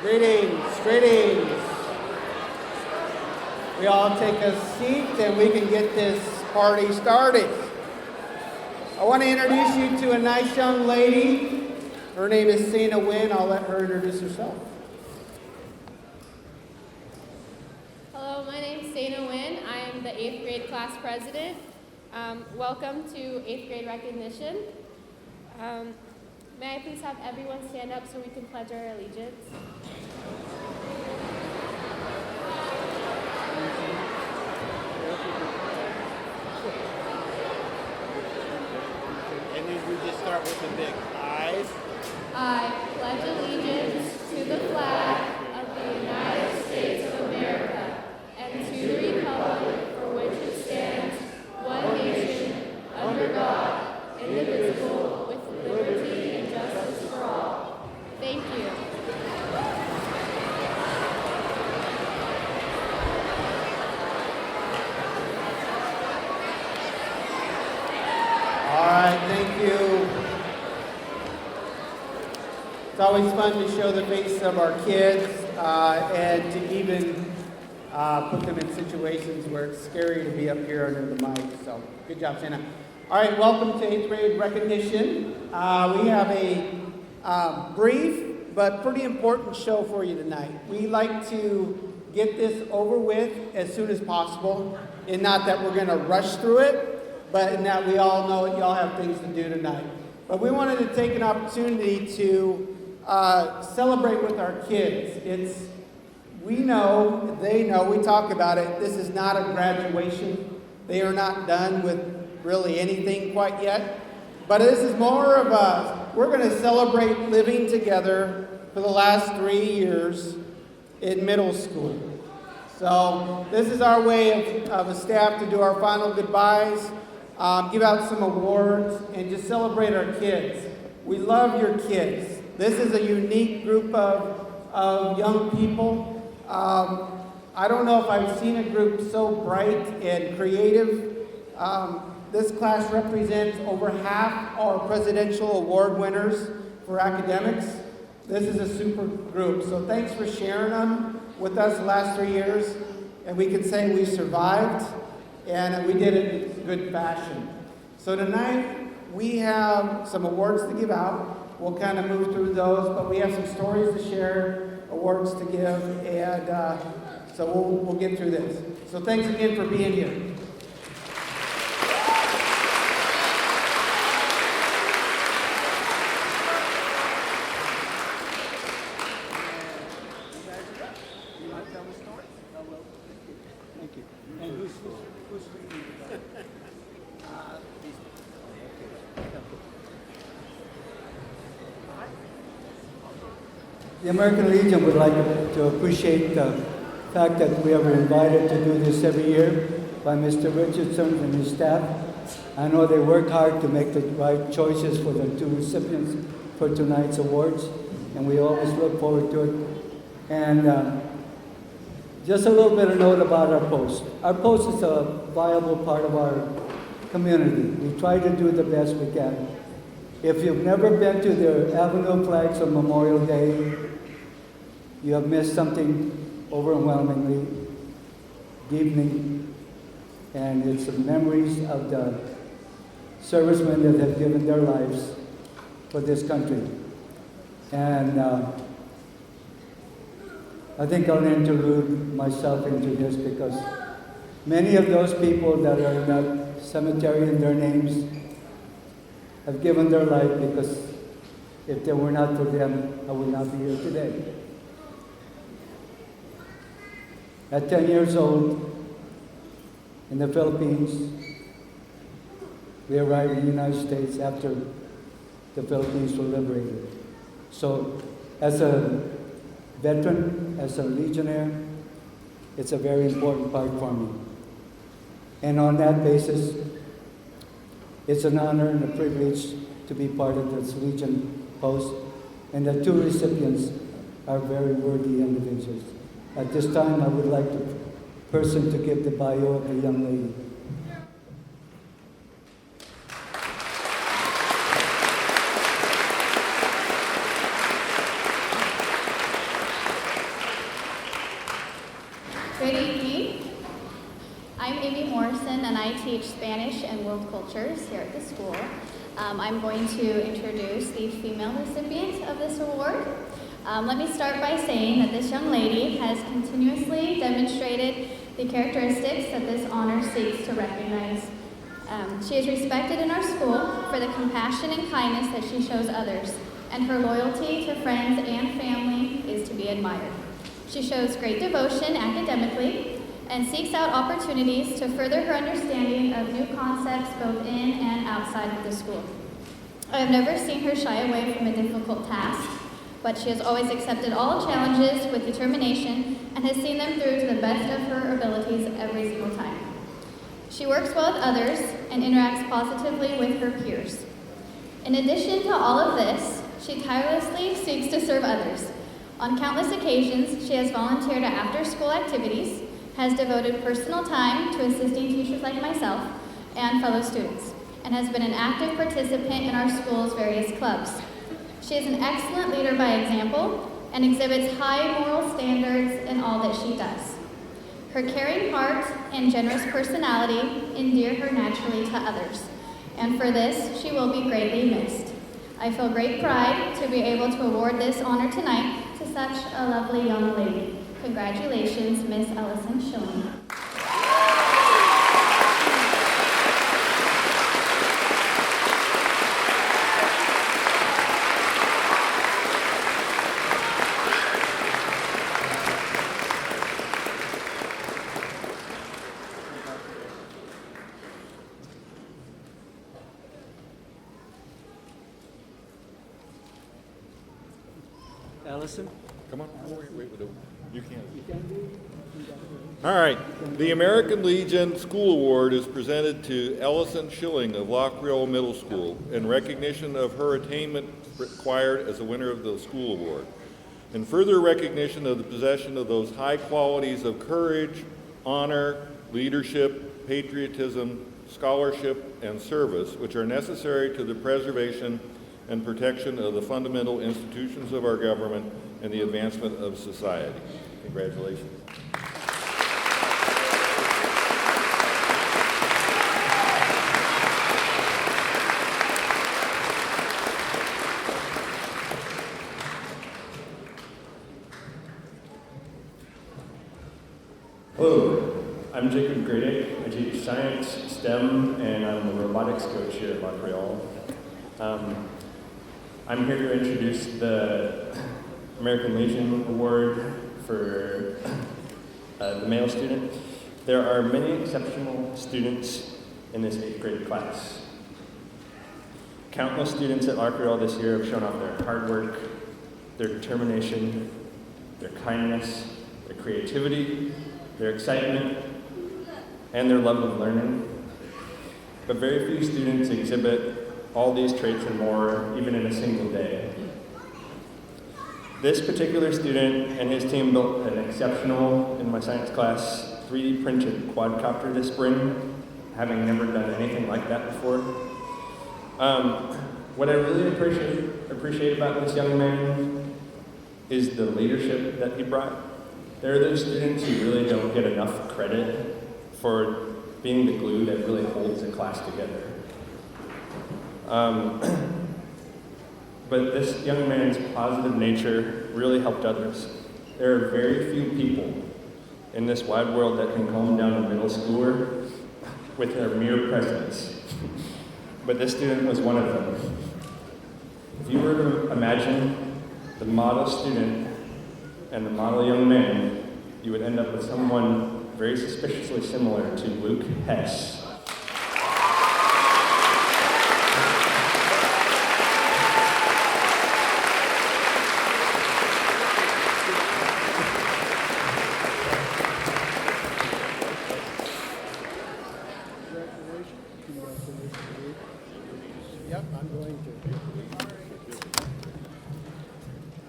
Greetings, greetings. We all take a seat and we can get this party started. I want to introduce you to a nice young lady. Her name is Sana Wynn. I'll let her introduce herself. Hello, my name is Sana Wynn. I am the 8th grade class president. Welcome to 8th grade recognition. May I please have everyone stand up so we can pledge our allegiance? And then we just start with the big eyes. I pledge allegiance to the flag of the United States of America and to the republic for which it stands, one nation, under God, indivisible, with liberty and justice for all. Thank you. All right, thank you. It's always fun to show the face of our kids and to even put them in situations where it's scary to be up here under the mic. So good job, Santa. All right, welcome to 8th grade recognition. We have a brief but pretty important show for you tonight. We like to get this over with as soon as possible, and not that we're going to rush through it, but in that we all know y'all have things to do tonight. But we wanted to take an opportunity to celebrate with our kids. We know, they know, we talk about it. This is not a graduation. They are not done with really anything quite yet. But this is more of we're going to celebrate living together for the last 3 years in middle school. So this is our way of the staff to do our final goodbyes, give out some awards, and just celebrate our kids. We love your kids. This is a unique group of young people. I don't know if I've seen a group so bright and creative. This class represents over half our presidential award winners for academics. This is a super group. So thanks for sharing them with us the last 3 years. And we can say we survived, and we did it in good fashion. So tonight, we have some awards to give out. We'll kind of move through those, but we have some stories to share, awards to give, and so we'll get through this. So thanks again for being here. The American Legion would like to appreciate the fact that we are invited to do this every year by Mr. Richardson and his staff. I know they work hard to make the right choices for the two recipients for tonight's awards, and we always look forward to it. And just a little bit of note about our post. Our post is a viable part of our community. We try to do the best we can. If you've never been to the Avenue of Flags on Memorial Day, you have missed something overwhelmingly deepening, and it's the memories of the servicemen that have given their lives for this country. And I think I'll interlude myself into this because many of those people that are in that cemetery and their names have given their life, because if they were not for them, I would not be here today. At 10 years old, in the Philippines, we arrived in the United States after the Philippines were liberated. So, as a veteran, as a legionnaire, it's a very important part for me. And on that basis, it's an honor and a privilege to be part of this Legion post, and the two recipients are very worthy individuals. At this time, I would like the person to give the bio of the young lady. teach Spanish and world cultures here at the school. I'm going to introduce the female recipient of this award. Let me start by saying that this young lady has continuously demonstrated the characteristics that this honor seeks to recognize. She is respected in our school for the compassion and kindness that she shows others, and her loyalty to friends and family is to be admired. She shows great devotion academically and seeks out opportunities to further her understanding of new concepts both in and outside of the school. I have never seen her shy away from a difficult task, but she has always accepted all challenges with determination and has seen them through to the best of her abilities every single time. She works well with others and interacts positively with her peers. In addition to all of this, she tirelessly seeks to serve others. On countless occasions, she has volunteered at after-school activities, has devoted personal time to assisting teachers like myself and fellow students, and has been an active participant in our school's various clubs. She is an excellent leader by example and exhibits high moral standards in all that she does. Her caring heart and generous personality endear her naturally to others, and for this, she will be greatly missed. I feel great pride to be able to award this honor tonight to such a lovely young lady. Congratulations, Miss Ellison Schilling. Allison? Come on, wait, you can't. All right, the American Legion School Award is presented to Ellison Schilling of LaCreole Middle School in recognition of her attainment required as a winner of the school award. In further recognition of the possession of those high qualities of courage, honor, leadership, patriotism, scholarship, and service, which are necessary to the preservation and protection of the fundamental institutions of our government and the advancement of society. Congratulations. Hello, I'm Jacob Gradick. I teach science, STEM, and I'm the robotics coach here at LaCreole. I'm here to introduce the American Legion Award for the male student. There are many exceptional students in this 8th grade class. Countless students at LaCreole this year have shown off their hard work, their determination, their kindness, their creativity, their excitement, and their love of learning. But very few students exhibit all these traits and more, even in a single day. This particular student and his team built an exceptional, in my science class, 3D printed quadcopter this spring, having never done anything like that before. What I really appreciate about this young man is the leadership that he brought. There are those students who really don't get enough credit for being the glue that really holds a class together. But this young man's positive nature really helped others. There are very few people in this wide world that can calm down a middle schooler with their mere presence. But this student was one of them. If you were to imagine the model student and the model young man, you would end up with someone very suspiciously similar to Luke Hess.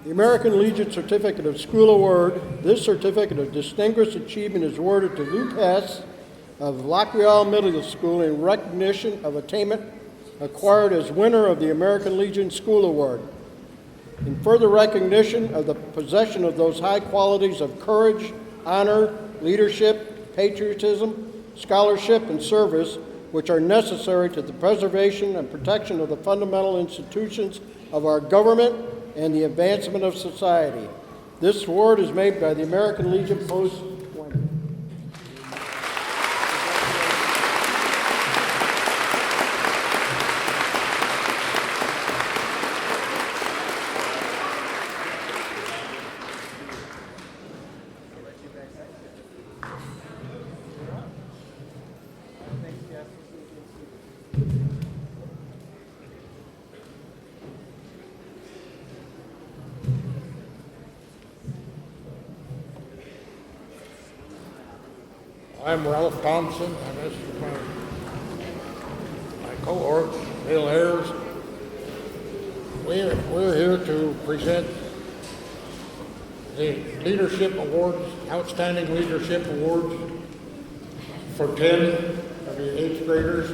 The American Legion Certificate of School Award. This certificate of distinguished achievement is awarded to Luke Hess of LaCreole Middle School in recognition of attainment acquired as winner of the American Legion School Award. In further recognition of the possession of those high qualities of courage, honor, leadership, patriotism, scholarship, and service, which are necessary to the preservation and protection of the fundamental institutions of our government and the advancement of society. This award is made by the American Legion Post 20. I'm Ralph Thompson, and this is my cohort, Bill Ayers. We're here to present the Leadership Awards, Outstanding Leadership Awards for 10 of the 8th graders.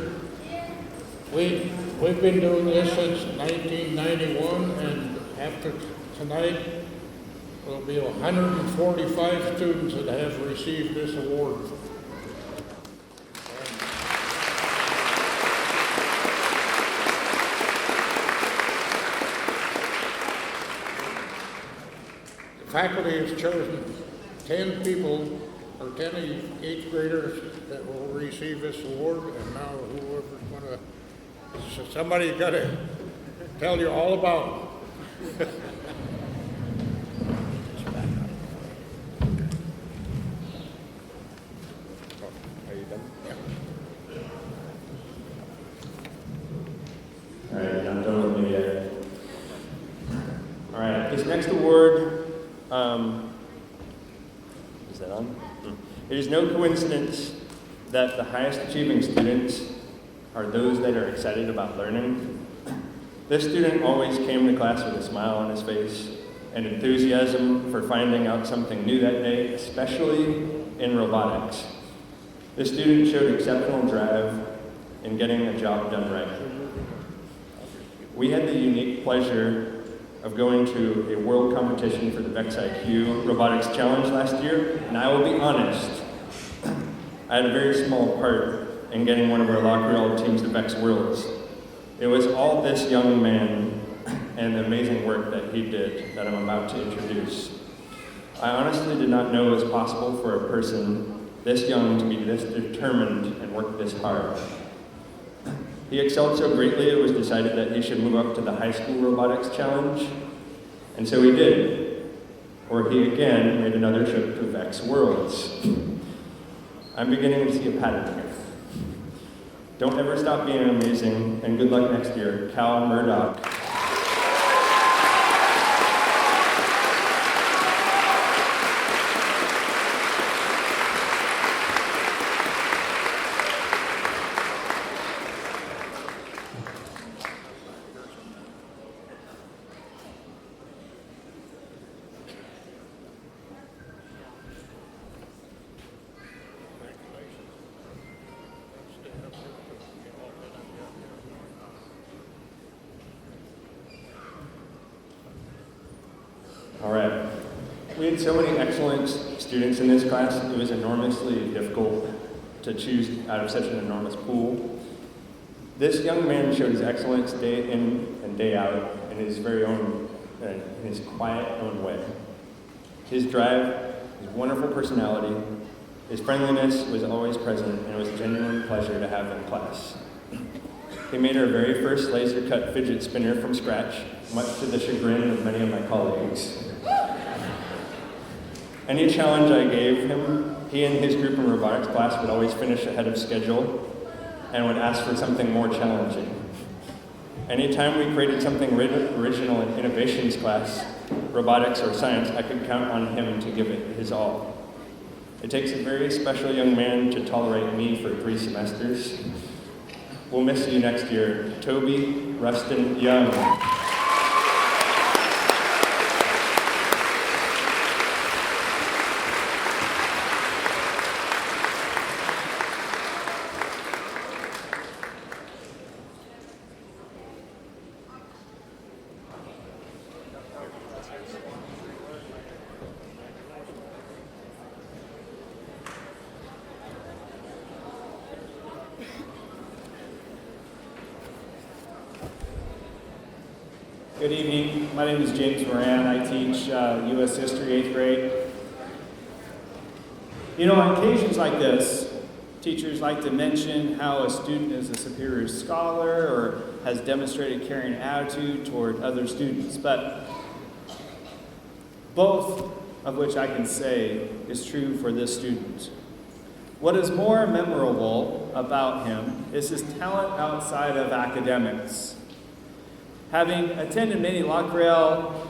We've been doing this since 1991, and after tonight, there'll be 145 students that have received this award. The faculty has chosen 10 people, or 10 of the 8th graders that will receive this award, and now whoever's gonna, so somebody's gotta tell you all about it. Are you done? All right, not done with me yet. All right, this next award, is that on? It is no coincidence that the highest achieving students are those that are excited about learning. This student always came to class with a smile on his face and enthusiasm for finding out something new that day, especially in robotics. This student showed exceptional drive in getting the job done right. We had the unique pleasure of going to a world competition for the VEX IQ Robotics Challenge last year, and I will be honest, I had a very small part in getting one of our LaCreole teams to VEX Worlds. It was all this young man and the amazing work that he did that I'm about to introduce. I honestly did not know it was possible for a person this young to be this determined and work this hard. He excelled so greatly, it was decided that he should move up to the high school robotics challenge, and so he did, where he again made another trip to VEX Worlds. I'm beginning to see a pattern here. Don't ever stop being amazing, and good luck next year, Cal Murdoch. All right. We had so many excellent students in this class, it was enormously difficult to choose out of such an enormous pool. This young man showed his excellence day in and day out in his very own, in his quiet own way. His drive, his wonderful personality, his friendliness was always present, and it was a genuine pleasure to have in class. He made our very first laser-cut fidget spinner from scratch, much to the chagrin of many of my colleagues. Any challenge I gave him, he and his group in robotics class would always finish ahead of schedule and would ask for something more challenging. Anytime we created something original in innovations class, robotics or science, I could count on him to give it his all. It takes a very special young man to tolerate me for 3 semesters. We'll miss you next year. Toby Rustin Young. Good evening. My name is James Moran. I teach U.S. History, 8th grade. You know, on occasions like this, teachers like to mention how a student is a superior scholar or has demonstrated caring attitude toward other students, but both of which I can say is true for this student. What is more memorable about him is his talent outside of academics. Having attended many LaCreole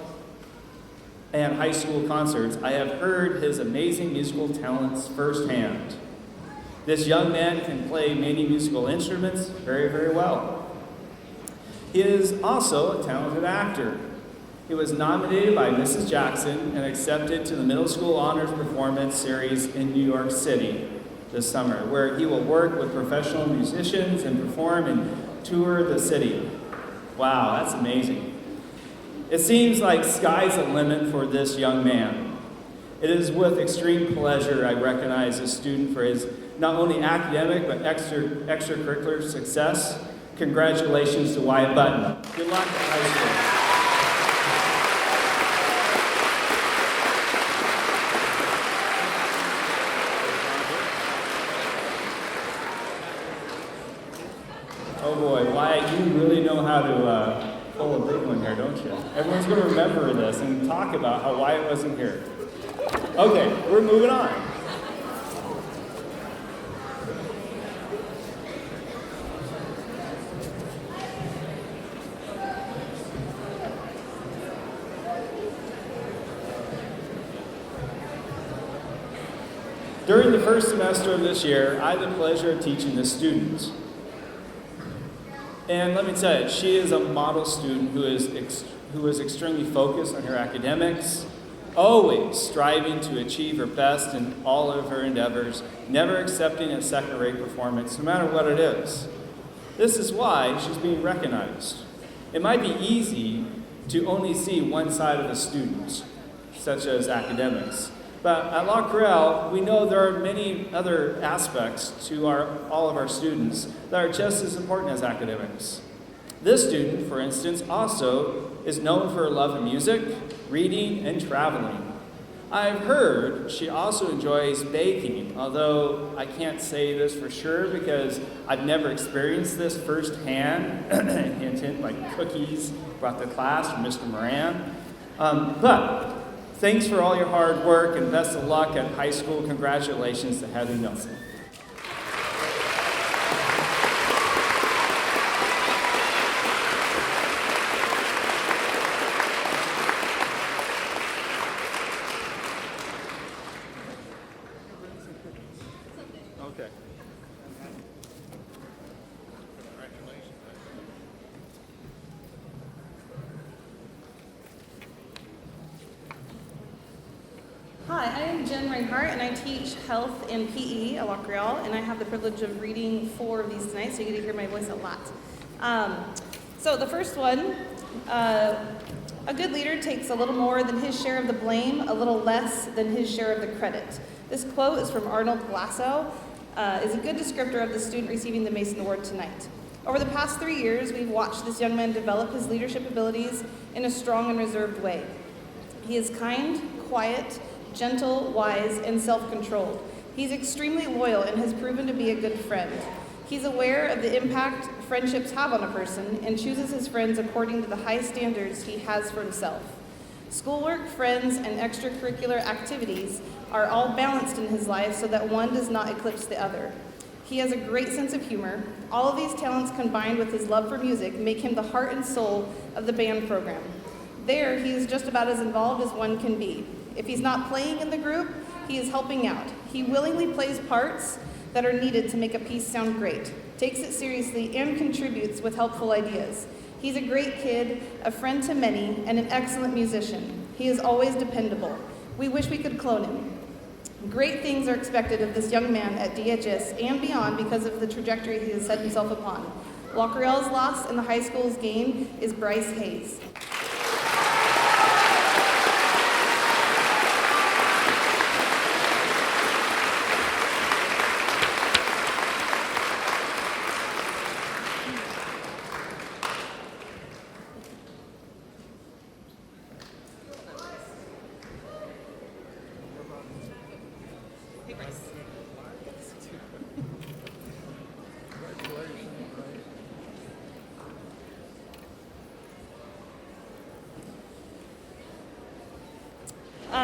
and high school concerts, I have heard his amazing musical talents firsthand. This young man can play many musical instruments very, very well. He is also a talented actor. He was nominated by Mrs. Jackson and accepted to the Middle School Honors Performance Series in New York City this summer, where he will work with professional musicians and perform and tour the city. Wow, that's amazing. It seems like sky's the limit for this young man. It is with extreme pleasure I recognize this student for his not only academic but extracurricular success. Congratulations to Wyatt Button. Good luck at high school. Oh boy, Wyatt, you really know how to pull a big one here, don't you? Everyone's going to remember this and talk about how Wyatt wasn't here. Okay, we're moving on. During the first semester of this year, I had the pleasure of teaching this student. And let me tell you, she is a model student who is extremely focused on her academics, always striving to achieve her best in all of her endeavors, never accepting a second-rate performance, no matter what it is. This is why she's being recognized. It might be easy to only see one side of a student, such as academics. But at LaCreole, we know there are many other aspects to all of our students that are just as important as academics. This student, for instance, also is known for her love of music, reading, and traveling. I've heard she also enjoys baking, although I can't say this for sure because I've never experienced this firsthand. Hint, hint, like cookies brought to class from Mr. Moran. But thanks for all your hard work and best of luck at high school. Congratulations to Heather Nelson. Okay. Hi, I am Jen Reinhart, and I teach health and PE at LaCreole, and I have the privilege of reading 4 of these tonight, so you get to hear my voice a lot. So the first one, a good leader takes a little more than his share of the blame, a little less than his share of the credit. This quote is from Arnold Glasso, is a good descriptor of the student receiving the Mason Award tonight. Over the past 3 years, we've watched this young man develop his leadership abilities in a strong and reserved way. He is kind, quiet, gentle, wise, and self-controlled. He's extremely loyal and has proven to be a good friend. He's aware of the impact friendships have on a person and chooses his friends according to the high standards he has for himself. Schoolwork, friends, and extracurricular activities are all balanced in his life so that one does not eclipse the other. He has a great sense of humor. All of these talents combined with his love for music make him the heart and soul of the band program. There, he is just about as involved as one can be. If he's not playing in the group, he is helping out. He willingly plays parts that are needed to make a piece sound great, takes it seriously, and contributes with helpful ideas. He's a great kid, a friend to many, and an excellent musician. He is always dependable. We wish we could clone him. Great things are expected of this young man at DHS and beyond because of the trajectory he has set himself upon. LaCreole's loss and the high school's gain is Bryce Hayes.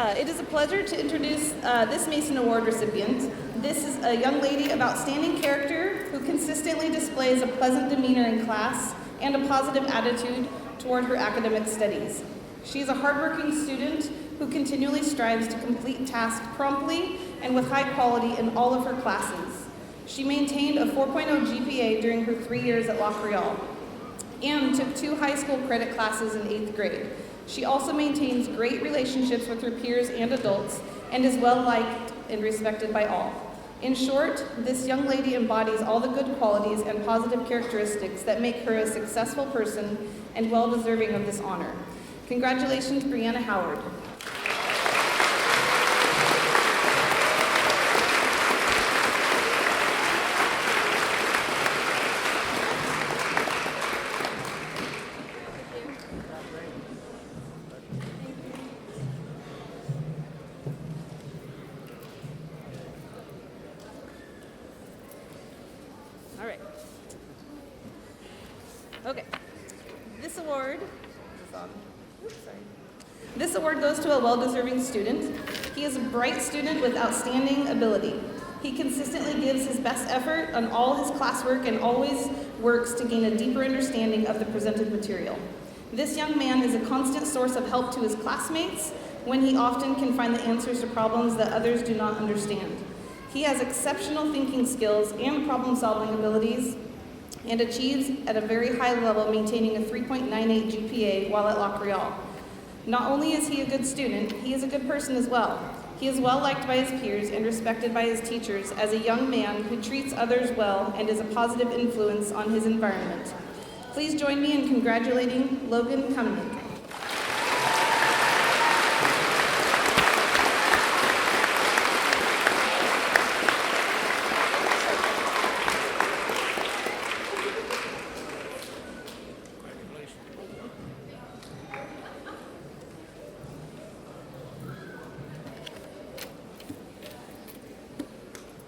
It is a pleasure to introduce this Mason Award recipient. This is a young lady of outstanding character who consistently displays a pleasant demeanor in class and a positive attitude toward her academic studies. She is a hardworking student who continually strives to complete tasks promptly and with high quality in all of her classes. She maintained a 4.0 GPA during her 3 years at LaCreole and took 2 high school credit classes in 8th grade. She also maintains great relationships with her peers and adults and is well liked and respected by all. In short, this young lady embodies all the good qualities and positive characteristics that make her a successful person and well deserving of this honor. Congratulations, Brianna Howard. All right. Okay. This award goes to a well-deserving student. He is a bright student with outstanding ability. He consistently gives his best effort on all his classwork and always works to gain a deeper understanding of the presented material. This young man is a constant source of help to his classmates when he often can find the answers to problems that others do not understand. He has exceptional thinking skills and problem-solving abilities and achieves at a very high level, maintaining a 3.98 GPA while at LaCreole. Not only is he a good student, he is a good person as well. He is well liked by his peers and respected by his teachers as a young man who treats others well and is a positive influence on his environment. Please join me in congratulating Logan Cumnick.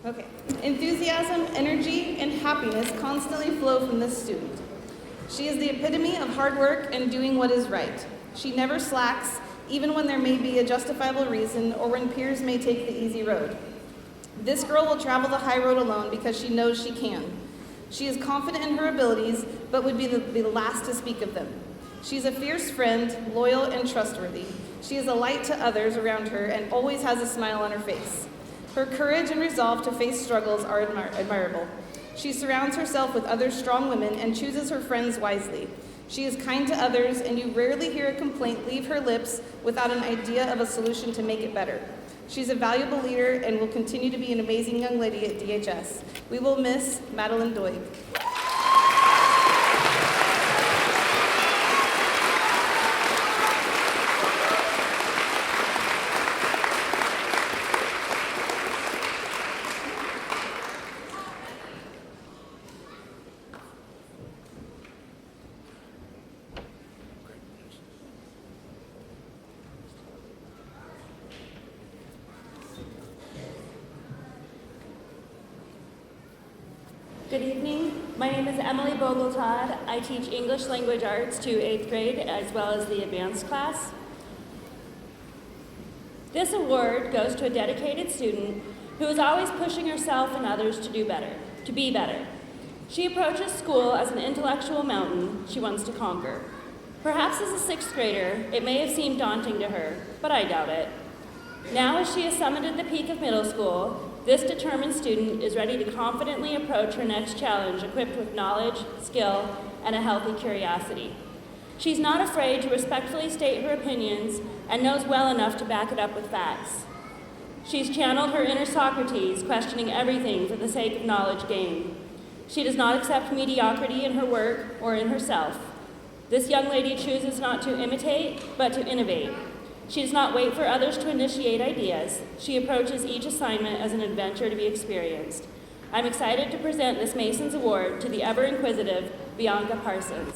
Okay. Enthusiasm, energy, and happiness constantly flow from this student. She is the epitome of hard work and doing what is right. She never slacks, even when there may be a justifiable reason or when peers may take the easy road. This girl will travel the high road alone because she knows she can. She is confident in her abilities, but would be the last to speak of them. She is a fierce friend, loyal and trustworthy. She is a light to others around her and always has a smile on her face. Her courage and resolve to face struggles are admirable. She surrounds herself with other strong women and chooses her friends wisely. She is kind to others, and you rarely hear a complaint leave her lips without an idea of a solution to make it better. She's a valuable leader and will continue to be an amazing young lady at DHS. We will miss Madeline Doig. Good evening. My name is Emily Bogle-Todd. I teach English Language Arts to 8th grade as well as the advanced class. This award goes to a dedicated student who is always pushing herself and others to do better, to be better. She approaches school as an intellectual mountain she wants to conquer. Perhaps as a 6th grader, it may have seemed daunting to her, but I doubt it. Now, as she has summited the peak of middle school, this determined student is ready to confidently approach her next challenge equipped with knowledge, skill, and a healthy curiosity. She's not afraid to respectfully state her opinions and knows well enough to back it up with facts. She's channeled her inner Socrates, questioning everything for the sake of knowledge gained. She does not accept mediocrity in her work or in herself. This young lady chooses not to imitate, but to innovate. She does not wait for others to initiate ideas. She approaches each assignment as an adventure to be experienced. I'm excited to present this Mason's Award to the ever-inquisitive Bianca Parsons.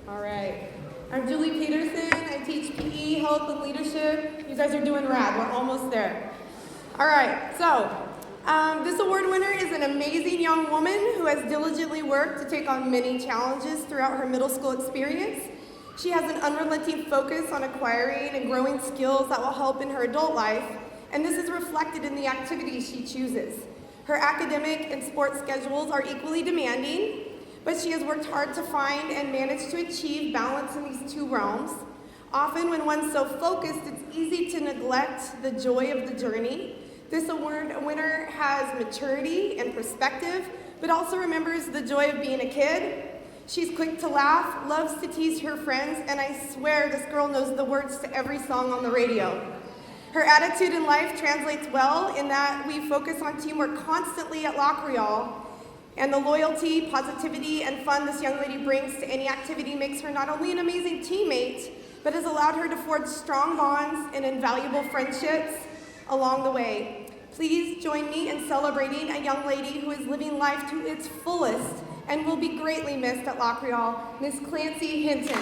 All right. I'm Julie Peterson. I teach PE, Health, and Leadership. You guys are doing rad. We're almost there. All right. So, this award winner is an amazing young woman who has diligently worked to take on many challenges throughout her middle school experience. She has an unrelenting focus on acquiring and growing skills that will help in her adult life, and this is reflected in the activities she chooses. Her academic and sports schedules are equally demanding, but she has worked hard to find and manage to achieve balance in these two realms. Often when one's so focused, it's easy to neglect the joy of the journey. This award winner has maturity and perspective, but also remembers the joy of being a kid. She's quick to laugh, loves to tease her friends, and I swear this girl knows the words to every song on the radio. Her attitude in life translates well in that we focus on teamwork constantly at LaCreole, and the loyalty, positivity, and fun this young lady brings to any activity makes her not only an amazing teammate, but has allowed her to forge strong bonds and invaluable friendships along the way. Please join me in celebrating a young lady who is living life to its fullest and will be greatly missed at LaCreole, Miss Clancy Hinton.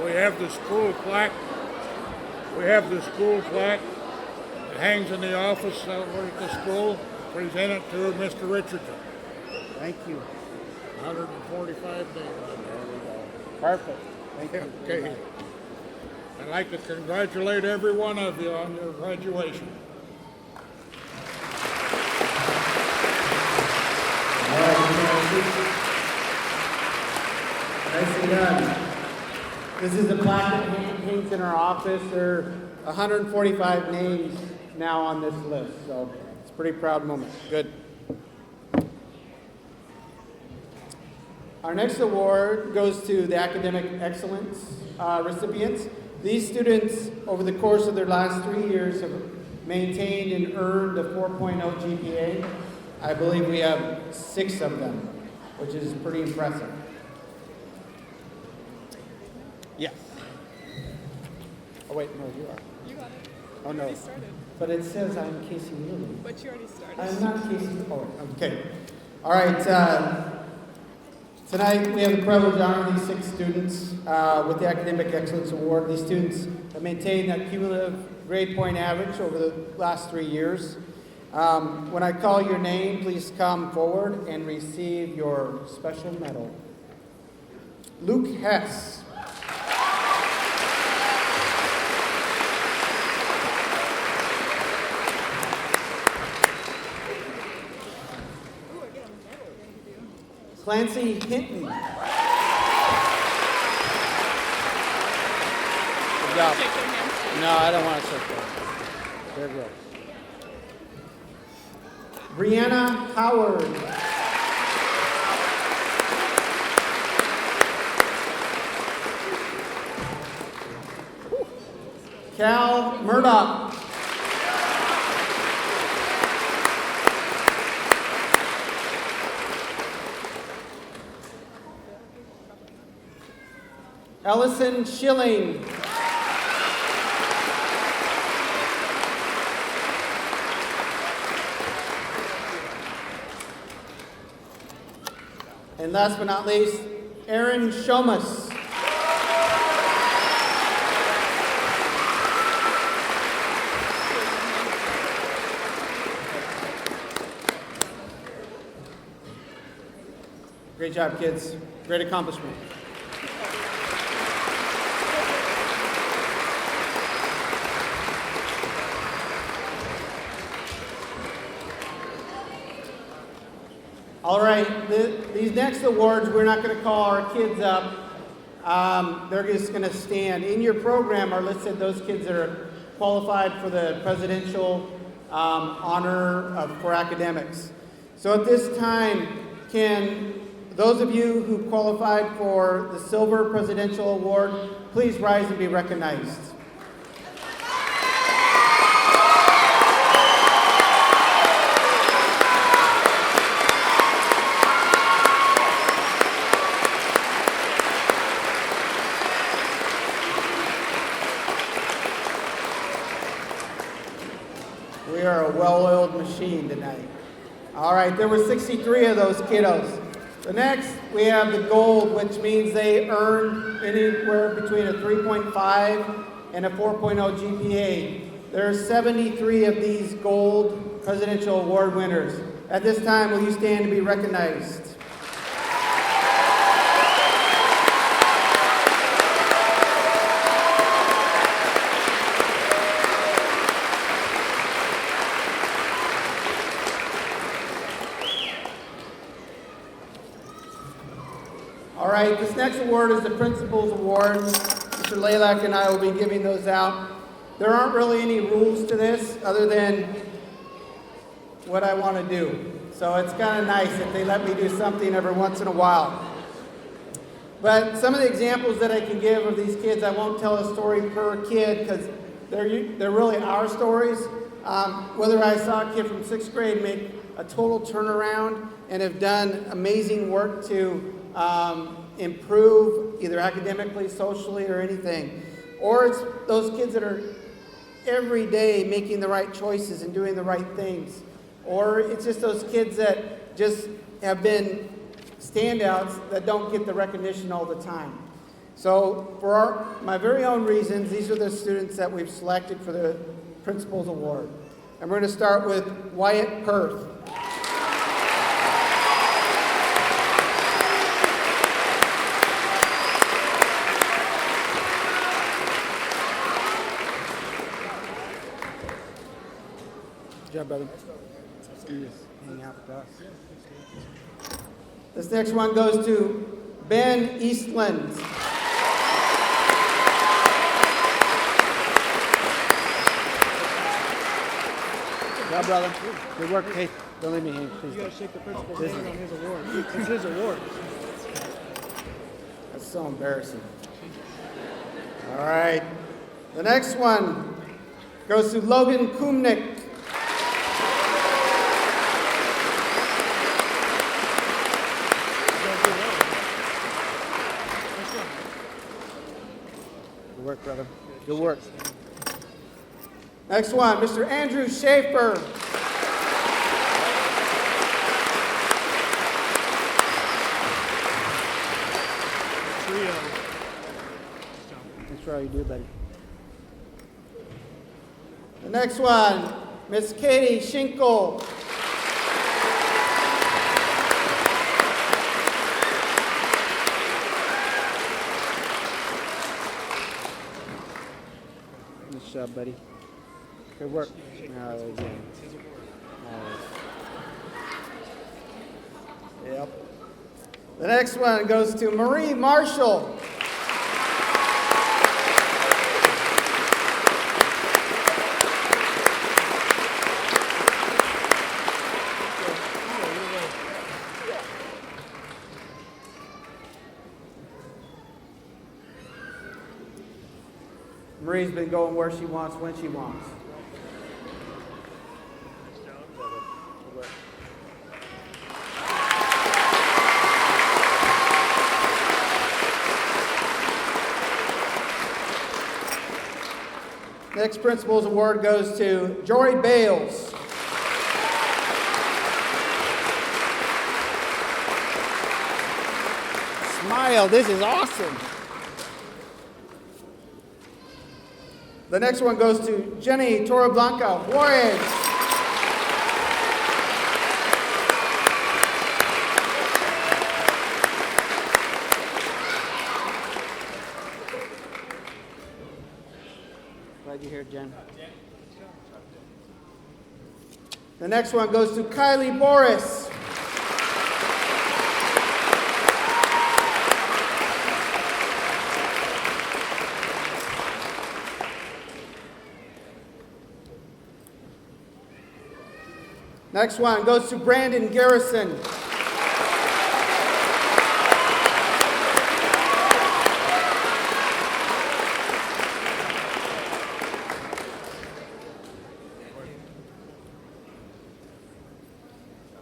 We have the school plaque. We have the school plaque. It hangs in the office over at the school. Present it to Mr. Richardson. Thank you. 145 days. Perfect. Thank you. Okay. I'd like to congratulate every one of you on your graduation. All right, nicely done. This is a plaque that hangs in our office. There are 145 names now on this list, so it's a pretty proud moment. Good. Our next award goes to the Academic Excellence recipients. These students, over the course of their last 3 years, have maintained and earned a 4.0 GPA. I believe we have 6 of them, which is pretty impressive. Yes. Oh, wait, no, you are. You got it. Oh, no. You already started. But it says I'm Casey Lilly. But you already started. I'm not Casey. Oh, okay. All right. Tonight we have the privilege of honoring these 6 students with the Academic Excellence Award. These students have maintained that cumulative grade point average over the last 3 years. When I call your name, please come forward and receive your special medal. Luke Hess. Clancy Hinton. Good job. No, I don't want to shake that. There we go. Brianna Howard. Cal Murdoch. Ellison Schilling. And last but not least, Aaron Shomas. Great job, kids. Great accomplishment. All right, these next awards, we're not going to call our kids up. they're just going to stand. In your program are listed those kids that are qualified for the presidential honor for academics. So at this time, can those of you who qualified for the Silver Presidential Award, please rise and be recognized. We are a well-oiled machine tonight. All right, there were 63 of those kiddos. The next, we have the gold, which means they earned anywhere between a 3.5 and a 4.0 GPA. There are 73 of these gold presidential award winners. At this time, will you stand to be recognized? All right, this next award is the Principal's Award. Mr. Lalak and I will be giving those out. There aren't really any rules to this other than what I want to do. So it's kind of nice that they let me do something every once in a while. But some of the examples that I can give of these kids, I won't tell a story per kid because they're really our stories. Whether I saw a kid from 6th grade make a total turnaround and have done amazing work to improve either academically, socially, or anything. Or it's those kids that are every day making the right choices and doing the right things. Or it's just those kids that just have been standouts that don't get the recognition all the time. So for my very own reasons, these are the students that we've selected for the Principal's Award. And we're going to start with Wyatt Perth. Good job, brother. Hang out with us. This next one goes to Ben Eastland. Good job, brother. Good work. Hey, don't leave me hang, please. You gotta shake the principal's hand on his award. It's his award. That's so embarrassing. All right. The next one goes to Logan Kumnick. Good work, brother. Good work. Next one, Mr. Andrew Schaefer. Trio. Make sure you do, buddy. The next one, Miss Katie Schinkel. Nice job, buddy. Good work. Yep. The next one goes to Marie Marshall. Marie's been going where she wants, when she wants. Next Principal's Award goes to Jory Bales. Smile, this is awesome. The next one goes to Jenny Torreblanca Juarez. Glad you're here, Jen. The next one goes to Kylie Boris. Next one goes to Brandon Garrison.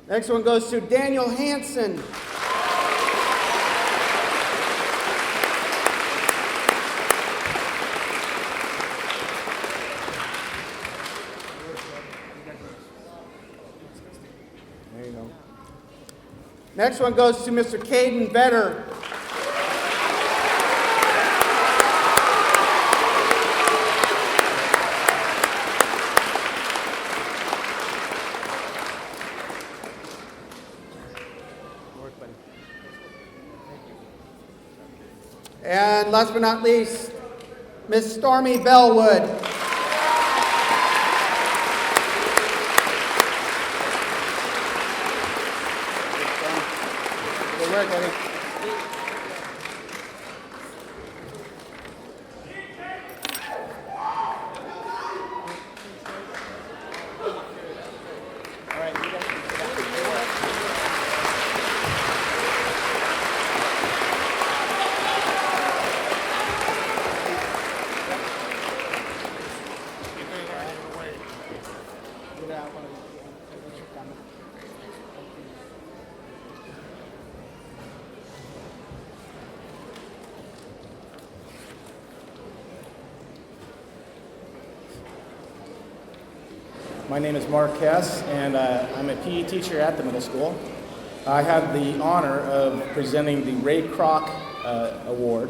Next one goes to Daniel Hansen. There you go. Next one goes to Mr. Caden Vetter. And last but not least, Miss Stormy Bellwood. Good work, Eddie. All right, you guys can sit down. Good work. My name is Mark Hess, and I'm a PE teacher at the middle school. I have the honor of presenting the Ray Kroc Award.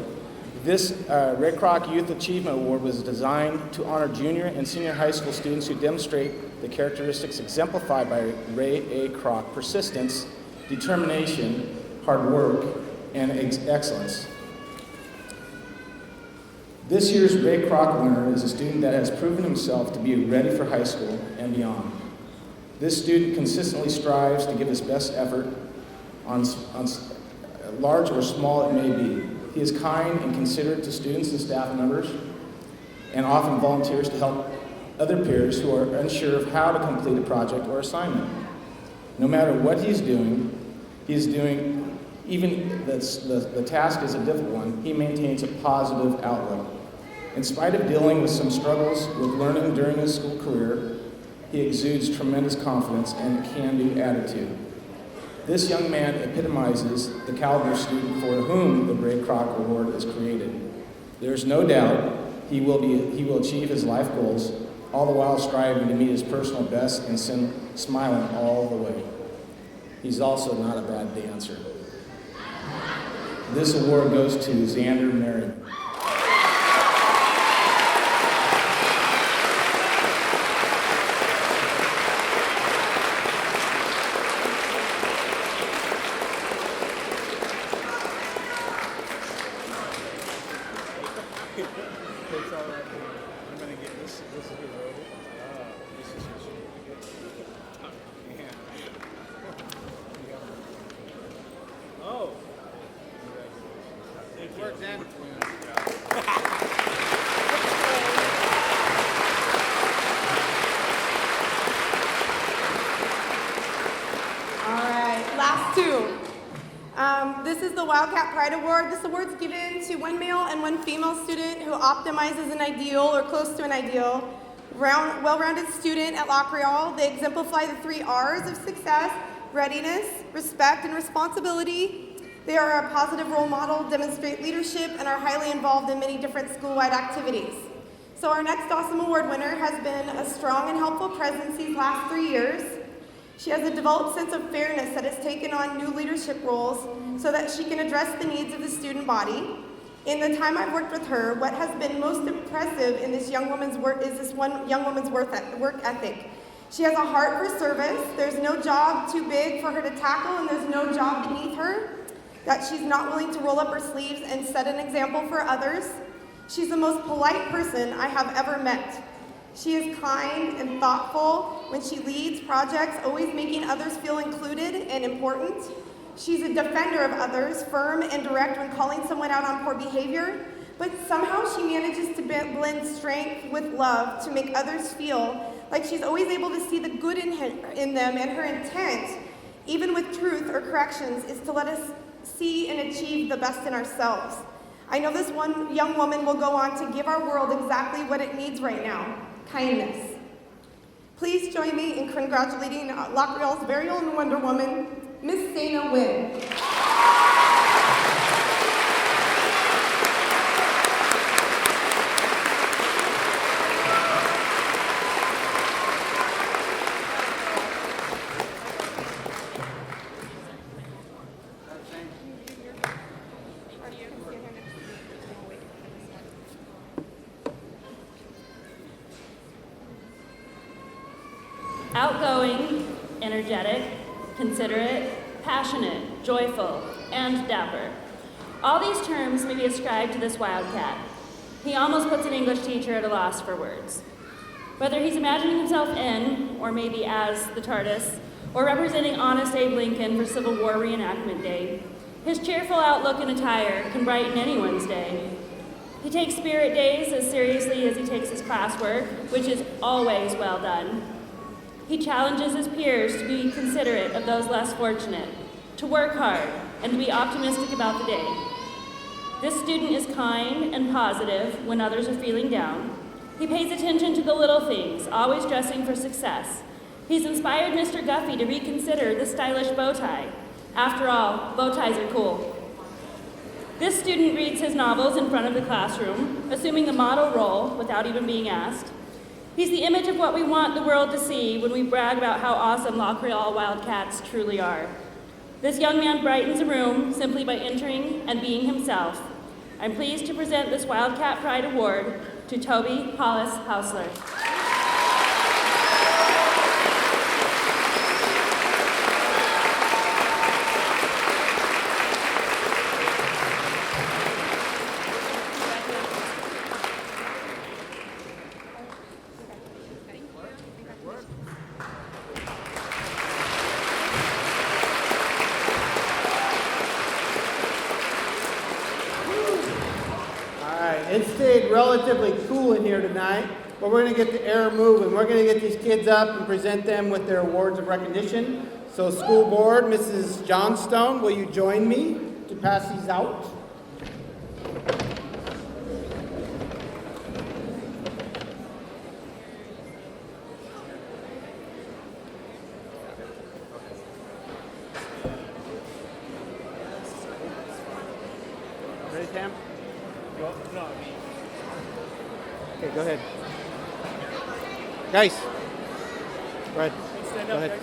This Ray Kroc Youth Achievement Award was designed to honor junior and senior high school students who demonstrate the characteristics exemplified by Ray A. Kroc: persistence, determination, hard work, and excellence. This year's Ray Kroc winner is a student that has proven himself to be ready for high school and beyond. This student consistently strives to give his best effort on large or small it may be. He is kind and considerate to students and staff members, and often volunteers to help other peers who are unsure of how to complete a project or assignment. No matter what he's doing, even the task is a difficult one, he maintains a positive outlook. In spite of dealing with some struggles with learning during his school career, he exudes tremendous confidence and a can-do attitude. This young man epitomizes the caliber of student for whom the Ray Kroc Award is created. There is no doubt he will achieve his life goals, all the while striving to meet his personal best and smiling all the way. He's also not a bad dancer. This award goes to Xander Merriman. This is the Wildcat Pride Award. This award is given to one male and one female student who optimizes an ideal or close to an ideal. Well-rounded student at LaCreole. They exemplify the 3 R's of success: readiness, respect, and responsibility. They are a positive role model, demonstrate leadership, and are highly involved in many different school-wide activities. So our next awesome award winner has been a strong and helpful presence these last 3 years. She has a developed sense of fairness that has taken on new leadership roles so that she can address the needs of the student body. In the time I've worked with her, what has been most impressive in this young woman's work is this one young woman's work ethic. She has a heart for service. There's no job too big for her to tackle, and there's no job beneath her that she's not willing to roll up her sleeves and set an example for others. She's the most polite person I have ever met. She is kind and thoughtful when she leads projects, always making others feel included and important. She's a defender of others, firm and direct when calling someone out on poor behavior, but somehow she manages to blend strength with love to make others feel like she's always able to see the good in them, and her intent, even with truth or corrections, is to let us see and achieve the best in ourselves. I know this one young woman will go on to give our world exactly what it needs right now: kindness. Please join me in congratulating LaCreole's very own Wonder Woman, Miss Dana Wynn. Outgoing, energetic, considerate, passionate, joyful, and dapper. All these terms may be ascribed to this wildcat. He almost puts an English teacher at a loss for words. Whether he's imagining himself in, or maybe as, the TARDIS, or representing honest Abe Lincoln for Civil War Reenactment Day, his cheerful outlook and attire can brighten anyone's day. He takes Spirit Days as seriously as he takes his classwork, which is always well done. He challenges his peers to be considerate of those less fortunate, to work hard, and to be optimistic about the day. This student is kind and positive when others are feeling down. He pays attention to the little things, always dressing for success. He's inspired Mr. Guffey to reconsider the stylish bow tie. After all, bow ties are cool. This student reads his novels in front of the classroom, assuming the model role without even being asked. He's the image of what we want the world to see when we brag about how awesome LaCreole Wildcats truly are. This young man brightens a room simply by entering and being himself. I'm pleased to present this Wildcat Pride Award to Toby Hollis Hausler. It stayed relatively cool in here tonight, but we're going to get the air moving. We're going to get these kids up and present them with their awards of recognition. So school board, Mrs. Johnstone, will you join me to pass these out? Ready, Tam? Okay, go ahead. Guys, go ahead. Stand Go up, ahead. guys.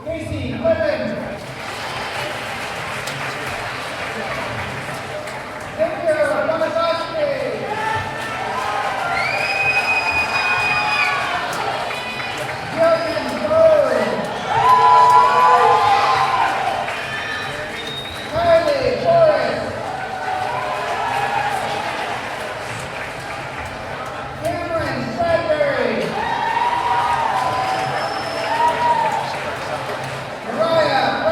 Casey Clemens. Victor Bonagosky. Jillian Bird. Kylie Forrest. Cameron Bradbury. Mariah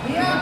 Yeah.